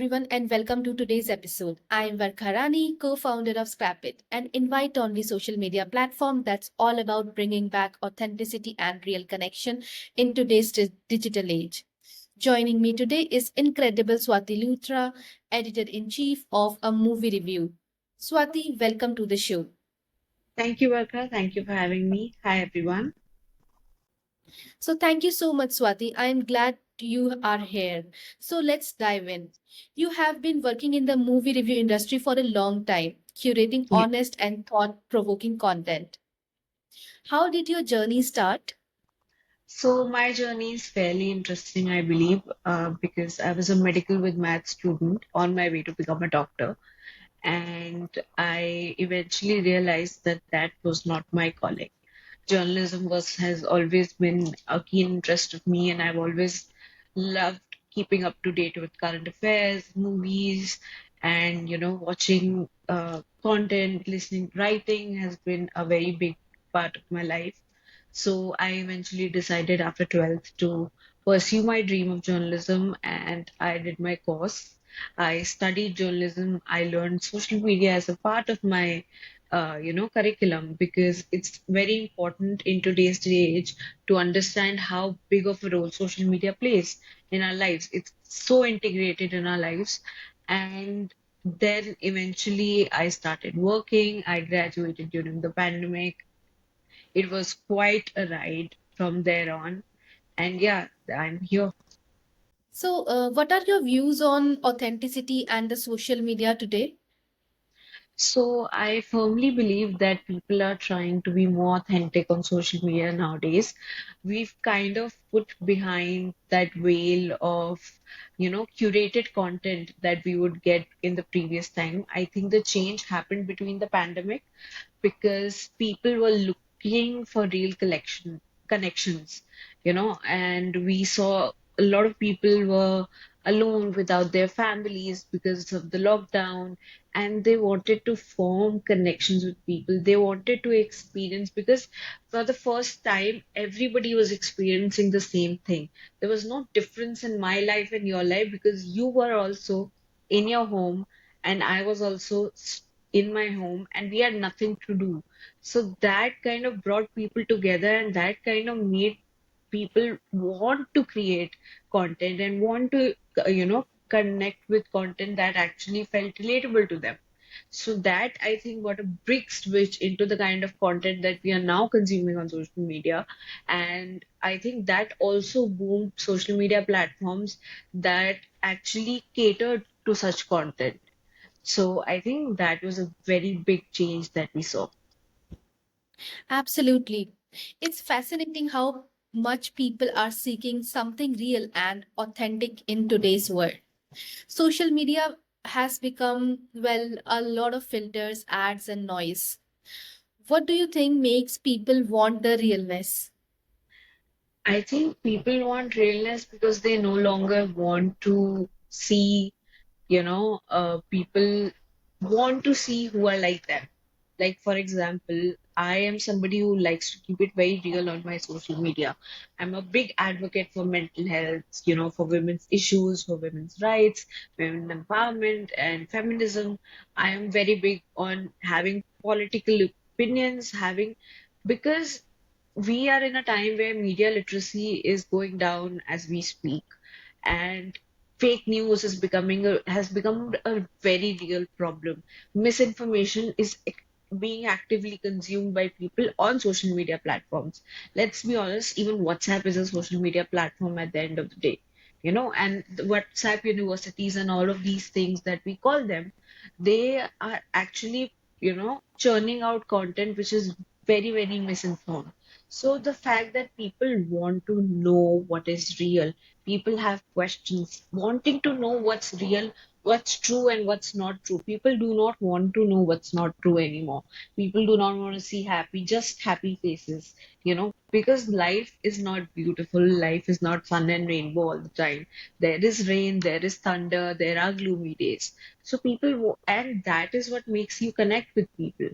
everyone, and welcome to today's episode. I am Verkha Rani, co founder of ScrapItt, an invite only social media platform that's all about bringing back authenticity and real connection in today's digital age. Joining me today is incredible Swati Luthra, editor in chief of A Movie Review. Swati, welcome to the show. Thank you, Verkha. Thank you for having me. Hi, everyone. So, thank you so much, Swati. I am glad you are here. So, let's dive in. You have been working in the movie review industry for a long time, curating Yeah. honest and thought provoking content. How did your journey start? So my journey is fairly interesting, I believe, because I was a medical with math student on my way to become a doctor, and I eventually realized that that was not my calling. Journalism was has always been a keen interest of me, and I've always loved keeping up to date with current affairs, movies, and watching content, listening, writing has been a very big part of my life. So I eventually decided after 12th to pursue my dream of journalism, and I did my course. I studied journalism. I learned social media as a part of my curriculum, because it's very important in today's age to understand how big of a role social media plays in our lives. It's so integrated in our lives. And then eventually I started working. I graduated during the pandemic. It was quite a ride from there on. And yeah, I'm here. So, what are your views on authenticity and the social media today? So I firmly believe that people are trying to be more authentic on social media nowadays. We've kind of put behind that veil of, curated content that we would get in the previous time. I think the change happened between the pandemic because people were looking for real collection connections, and we saw a lot of people were alone without their families because of the lockdown, and they wanted to form connections with people. They wanted to experience, because for the first time everybody was experiencing the same thing. There was no difference in my life and your life, because you were also in your home and I was also in my home, and we had nothing to do. So that kind of brought people together, and that kind of made people want to create content and want to, connect with content that actually felt relatable to them. So that, I think, got a big switch into the kind of content that we are now consuming on social media. And I think that also boomed social media platforms that actually catered to such content. So I think that was a very big change that we saw. Absolutely. It's fascinating how much people are seeking something real and authentic in today's world. Social media has become, well, a lot of filters, ads, and noise. What do you think makes people want the realness? I think people want realness because they no longer want to see, people want to see who are like them. Like, for example, I am somebody who likes to keep it very real on my social media. I'm a big advocate for mental health, for women's issues, for women's rights, women empowerment, and feminism. I am very big on having political opinions, because we are in a time where media literacy is going down as we speak, and fake news has become a very real problem. Misinformation is being actively consumed by people on social media platforms. Let's be honest, even WhatsApp is a social media platform at the end of the day. And the WhatsApp universities and all of these things that we call them, they are actually, churning out content which is very, very misinformed. So the fact that people want to know what is real, people have questions, wanting to know what's real, what's true, and what's not true. People do not want to know what's not true anymore. People do not want to see just happy faces, because life is not beautiful. Life is not fun and rainbow all the time. There is rain, there is thunder, there are gloomy days. So and that is what makes you connect with people,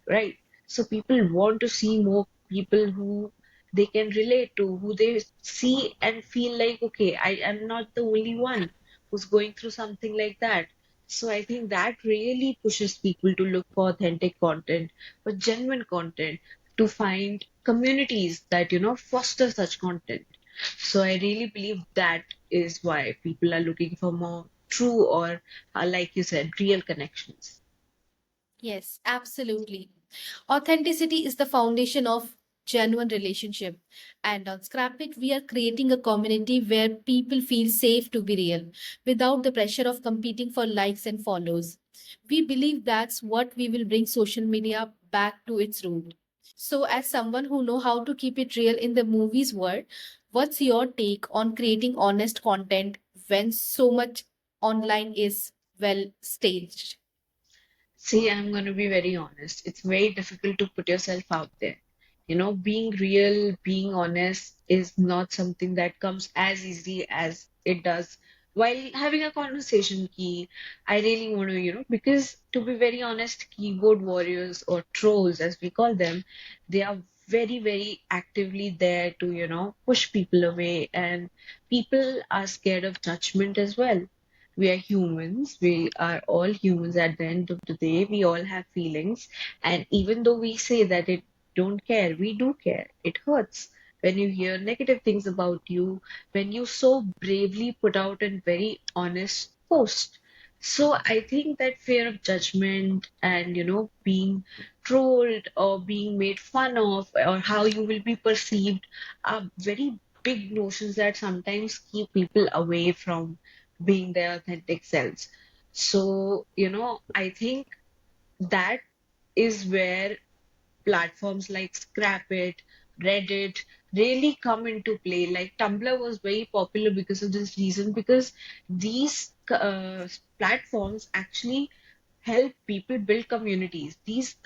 right? So people want to see more people who they can relate to, who they see and feel like, okay, I am not the only one who's going through something like that. So I think that really pushes people to look for authentic content, for genuine content, to find communities that, foster such content. So I really believe that is why people are looking for more true or, like you said, real connections. Yes, absolutely. Authenticity is the foundation of genuine relationship. And on ScrapIt, we are creating a community where people feel safe to be real without the pressure of competing for likes and follows. We believe that's what we will bring social media back to its root. So, as someone who know how to keep it real in the movies world, what's your take on creating honest content when so much online is well staged? See, I'm going to be very honest. It's very difficult to put yourself out there. Being real, being honest is not something that comes as easy as it does while having a conversation. Key, I really want to, because to be very honest, keyboard warriors or trolls, as we call them, they are very, very actively there to, push people away, and people are scared of judgment as well. We are humans. We are all humans at the end of the day. We all have feelings. And even though we say that it don't care, we do care. It hurts when you hear negative things about you, when you so bravely put out a very honest post. So I think that fear of judgment and, being trolled or being made fun of or how you will be perceived are very big notions that sometimes keep people away from being their authentic selves. So, I think that is where platforms like ScrapIt, Reddit really come into play. Like Tumblr was very popular because of this reason, because these platforms actually help people build communities. These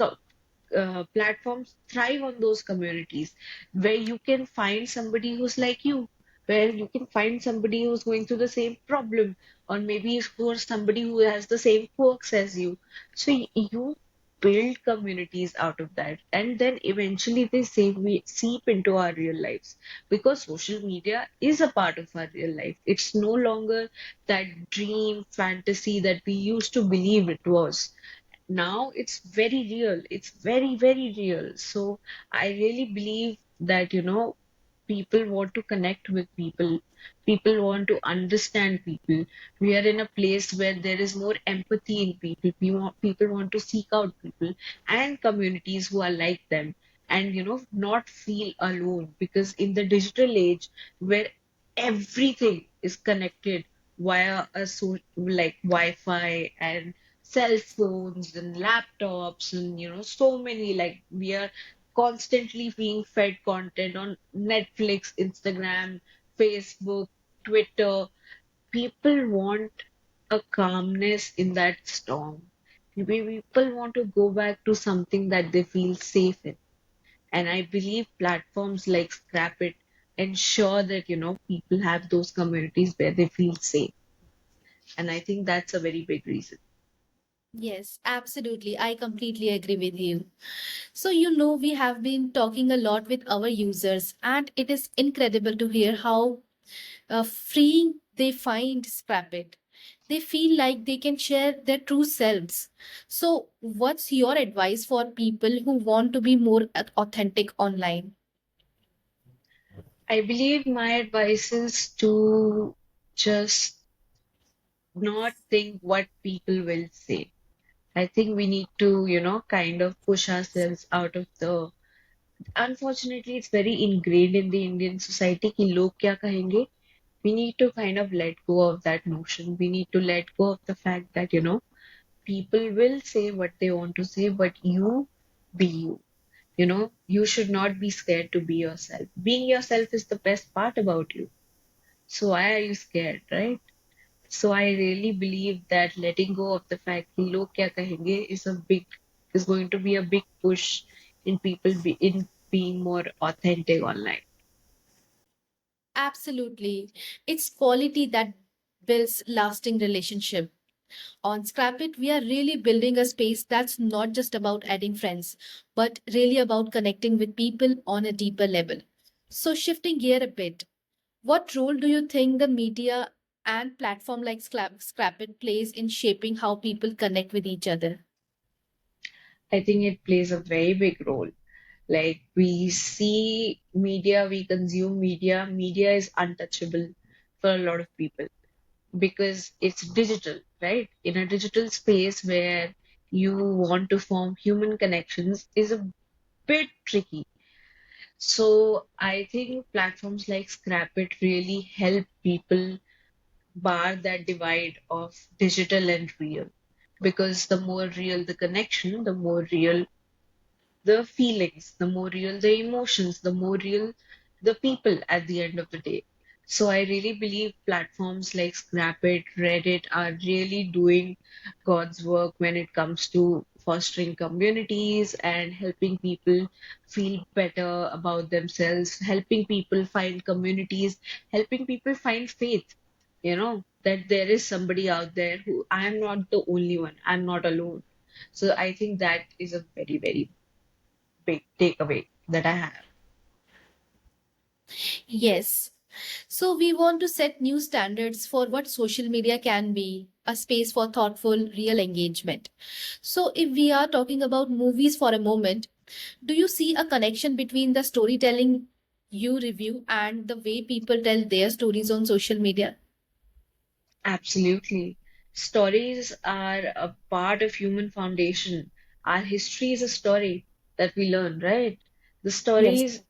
platforms thrive on those communities where you can find somebody who's like you, where you can find somebody who's going through the same problem, or maybe who somebody who has the same quirks as you. So you build communities out of that, and then eventually they say we seep into our real lives, because social media is a part of our real life. It's no longer that dream fantasy that we used to believe it was. Now it's very real. It's very, very real. So I really believe that, people want to connect with people. People want to understand people. We are in a place where there is more empathy in people. People want to seek out people and communities who are like them, and, not feel alone, because in the digital age where everything is connected via like Wi-Fi and cell phones and laptops, and so many, like we are constantly being fed content on Netflix, Instagram, Facebook, Twitter. People want a calmness in that storm. People want to go back to something that they feel safe in. And I believe platforms like ScrapIt ensure that, people have those communities where they feel safe. And I think that's a very big reason. Yes, absolutely. I completely agree with you. So, we have been talking a lot with our users, and it is incredible to hear how freeing they find ScrapIt. They feel like they can share their true selves. So, what's your advice for people who want to be more authentic online? I believe my advice is to just not think what people will say. I think we need to, kind of push ourselves out of the. Unfortunately, it's very ingrained in the Indian society कि लोग क्या कहेंगे. We need to kind of let go of that notion. We need to let go of the fact that, people will say what they want to say, but you be you. You should not be scared to be yourself. Being yourself is the best part about you. So why are you scared, right? So I really believe that letting go of the fact कि लोग क्या कहेंगे is going to be a big push in in being more authentic online. Absolutely. It's quality that builds lasting relationship. On ScrapIt, we are really building a space that's not just about adding friends, but really about connecting with people on a deeper level. So, shifting gear a bit, what role do you think the media and platform like Scrapit plays in shaping how people connect with each other. I think it plays a very big role. Like we see media, we consume media. Media is untouchable for a lot of people because it's digital, right? In a digital space where you want to form human connections is a bit tricky. So I think platforms like ScrapIt really help people bar that divide of digital and real. Because the more real the connection, the more real the feelings, the more real the emotions, the more real the people at the end of the day. So I really believe platforms like Scrapit, Reddit are really doing God's work when it comes to fostering communities and helping people feel better about themselves, helping people find communities, helping people find faith, that there is somebody out there who I am not the only one, I'm not alone. So I think that is a very, very big takeaway that I have. Yes. So we want to set new standards for what social media can be, a space for thoughtful, real engagement. So if we are talking about movies for a moment, do you see a connection between the storytelling you review and the way people tell their stories on social media? Absolutely. Stories are a part of human foundation. Our history is a story that we learn, right? The Yes. stories,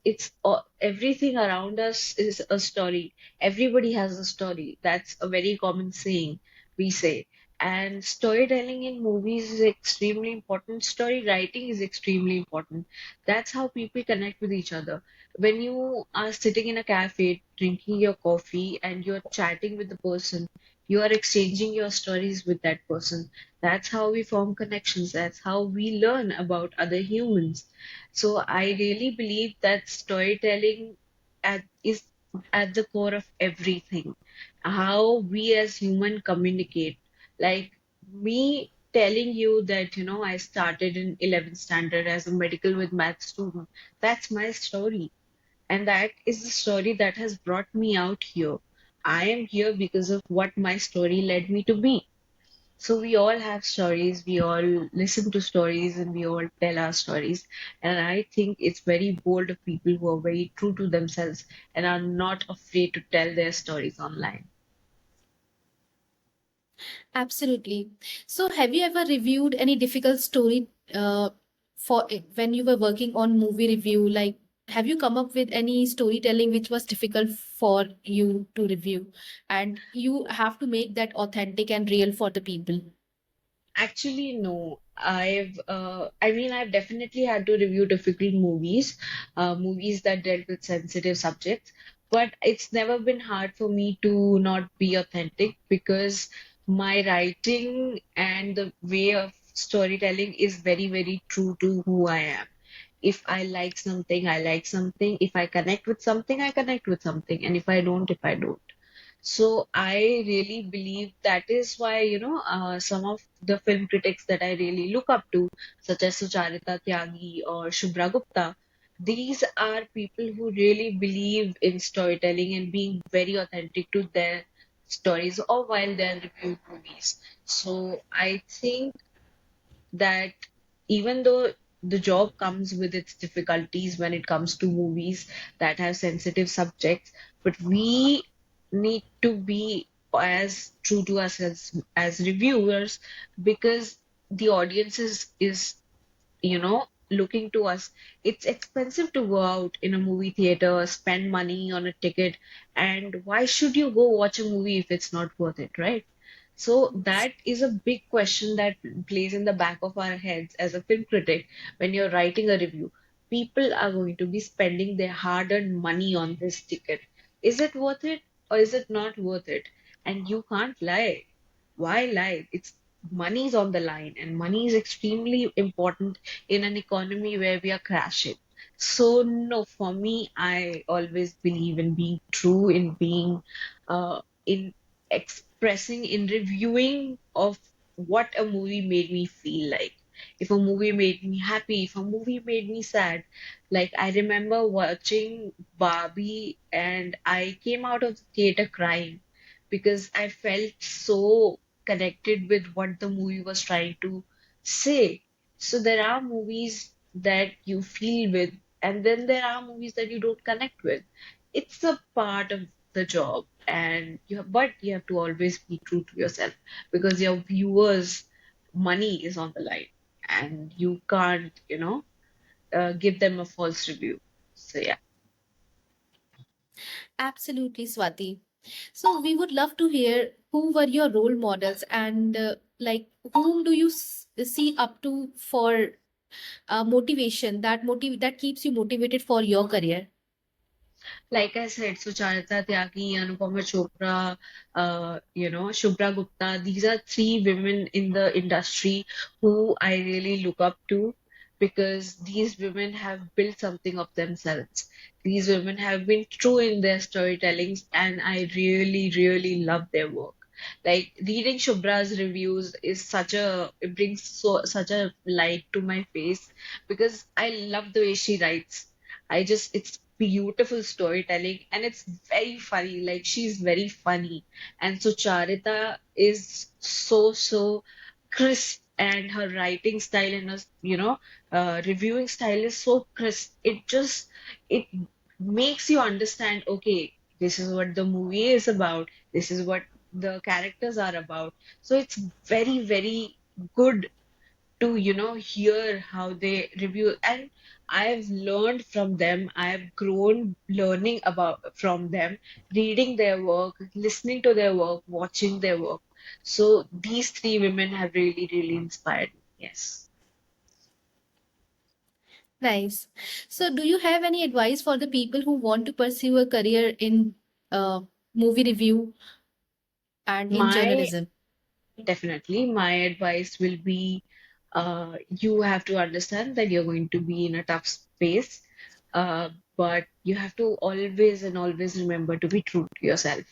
everything around us is a story. Everybody has a story. That's a very common saying we say. And storytelling in movies is extremely important. Story writing is extremely important. That's how people connect with each other. When you are sitting in a cafe drinking your coffee and you're chatting with the person, you are exchanging your stories with that person. That's how we form connections. That's how we learn about other humans. So I really believe that storytelling is at the core of everything. How we as human communicate. Like me telling you that, I started in 11th standard as a medical with math student. That's my story. And that is the story that has brought me out here. I am here because of what my story led me to be. So we all have stories, we all listen to stories, and we all tell our stories. And I think it's very bold of people who are very true to themselves and are not afraid to tell their stories online. Absolutely. So, have you ever reviewed any difficult story for when you were working on movie review? Like, have you come up with any storytelling which was difficult for you to review, and you have to make that authentic and real for the people? Actually, no. I've definitely had to review difficult movies, movies that dealt with sensitive subjects, but it's never been hard for me to not be authentic because my writing and the way of storytelling is very, very true to who I am. If I like something, I like something. If I connect with something, I connect with something. And if I don't. So I really believe that is why, some of the film critics that I really look up to, such as Sucharita Tyagi or Shubhra Gupta, these are people who really believe in storytelling and being very authentic to their stories or while they're reviewing movies. So I think that even though the job comes with its difficulties when it comes to movies that have sensitive subjects, but we need to be as true to us as reviewers because the audience is looking to us. It's expensive to go out in a movie theater, spend money on a ticket, and why should you go watch a movie if it's not worth it, right? So that is a big question that plays in the back of our heads as a film critic when you're writing a review. People are going to be spending their hard-earned money on this ticket. Is it worth it or is it not worth it? And you can't lie. Why lie? It's money is on the line, and money is extremely important in an economy where we are crashing. So, no, for me, I always believe in being true, in being in expressing, in reviewing of what a movie made me feel like. If a movie made me happy, if a movie made me sad. Like, I remember watching Barbie and I came out of the theater crying because I felt so connected with what the movie was trying to say. So there are movies that you feel with, and then there are movies that you don't connect with. It's a part of the job, and but you have to always be true to yourself because your viewers' money is on the line, and you can't, give them a false review. So yeah. Absolutely, Swati. So we would love to hear who were your role models and like whom do you see up to for motivation that keeps you motivated for your career. Like I said, Sucharita Tyagi, Anupama Chopra, Shubhra Gupta, these are three women in the industry who I really look up to because these women have built something of themselves. These women have been true in their storytellings, and I really, really love their work. Like reading Shubhra's reviews is it brings such a light to my face because I love the way she writes. It's beautiful storytelling and it's very funny. Like she's very funny. And so Charita is so crisp and her writing style and her, reviewing style is so crisp. It makes you understand, okay, this is what the movie is about. This is what the characters are about. So it's very good to hear how they review, and I've learned from them. I've grown learning about from them, reading their work, listening to their work, watching their work. So these three women have really inspired me. Yes. Nice. So do you have any advice for the people who want to pursue a career in uh, movie review and in My journalism? Definitely, my advice will be you have to understand that you're going to be in a tough space, but you have to always remember to be true to yourself.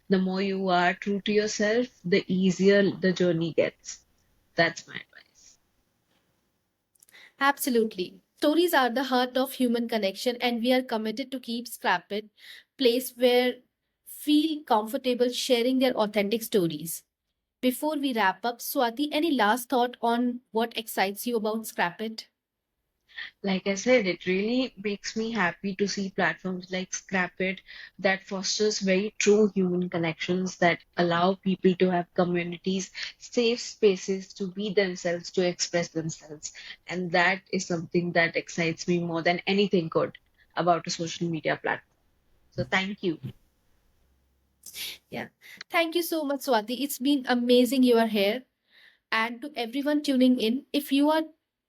The more you are true to yourself, the easier the journey gets. That's my advice. Absolutely. Stories are the heart of human connection, and we are committed to keep ScrapIt place where feel comfortable sharing their authentic stories. Before we wrap up, Swati, any last thought on what excites you about ScrapIt? Like I said, it really makes me happy to see platforms like ScrapIt that fosters very true human connections that allow people to have communities, safe spaces to be themselves, to express themselves. And that is something that excites me more than anything could about a social media platform. So thank you. Yeah. Thank you so much, Swati. It's been amazing you are here. And to everyone tuning in, if you are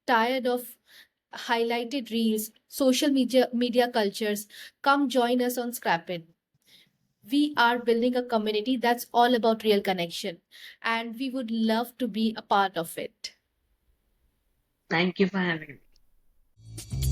tired of highlighted reels, social media cultures, come join us on ScrapIt. We are building a community that's all about real connection, and we would love to be a part of it. Thank you for having me.